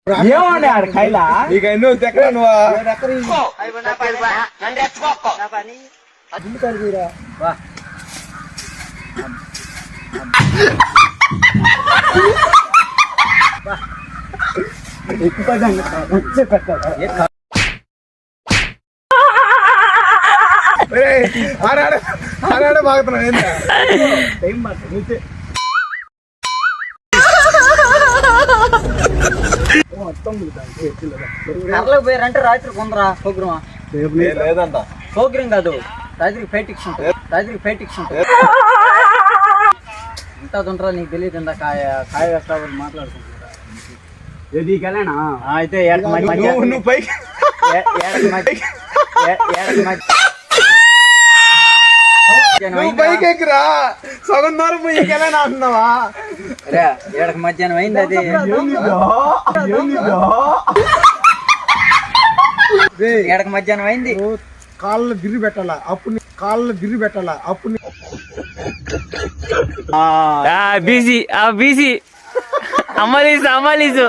ఏమన్నా ఆడ ఖైలా ఇక నువ్వు ఎక్కడ నువ్వా ఆడాడే బాగుతున్నాను ఏంటా టైం మాట్లాడు పోయారంటే రాత్రి కొందరా ప్రోగ్రామా లేదంట ప్రోగ్రాం కాదు రాత్రికి ఫైటిక్స్ ఉంటుంది రాత్రికి ఫైటిక్స్ ఉంటుంది ఇంత ఉంటరా నీకు తెలియదు ఇంత కాయ కాయ వేస్తావు మాట్లాడుకుంటున్నా ఎదిగలేనా అయితే ఏడకి మధ్య నువ్వు పైకి ఏడకి మధ్య నువ్వు పైకి ఎక్కిరా సగం దూరం పోయి ఎక్కలేనా అంటున్నావా ఏడకి మధ్యాహ్నం అయింది అది ఏడకి మధ్యాహ్నం అయింది కాళ్ళు గిరి పెట్టాలా అప్పుడు కాళ్ళు గిరి పెట్టాలా అప్పుడు బీసీ బీసీ అమ్మలీసు